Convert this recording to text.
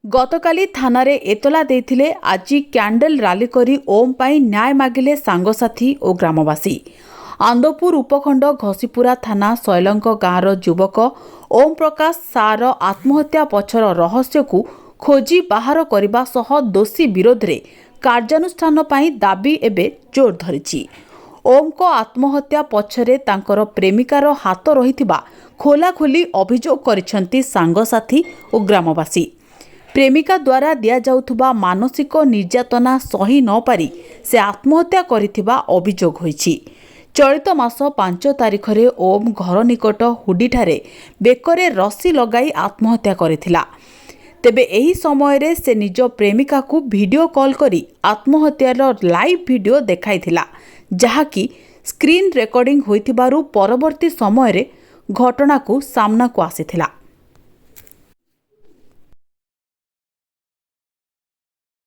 गतकाली थानारे एतला देथिले आजी candle rally करी ओम पाई न्याय मागिले सांगसाथी और ग्रामवासी। आंदपुर उपखंड घसीपुरा थाना शैलंक गाँवर युवक ओम प्रकाश सार आत्महत्या पछर रहस्य को खोजी बाहर करने सह दोषी विरोध में कार्यानुष्ठान पाई दाबी एबे जोर धरिछि। ओम को आत्महत्या पछरे तांकर प्रेमिकार हाथ रहिथिबा खोलाखोली अभियोग करिसेंती सांगसाथी और ग्रामवासी। प्रेमिका द्वारा दिया जाउथुबा मानसिक निर्यातना सही न पारी से आत्महत्या करिथिबा अभियोग होईछि। चलित मास 5 तारिख रे ओम घर निकट हुडीठारे बेकरे रस्सी लगाई आत्महत्या करिथिला। तेबे एही समय रे से निज प्रेमिका को वीडियो कॉल करी आत्महत्यार लाइव वीडियो देखाइथिला, जहाकी स्क्रीन रेकॉर्डिंग होइथिबारु परवर्ती समय रे घटना को सामना को आसीथिला।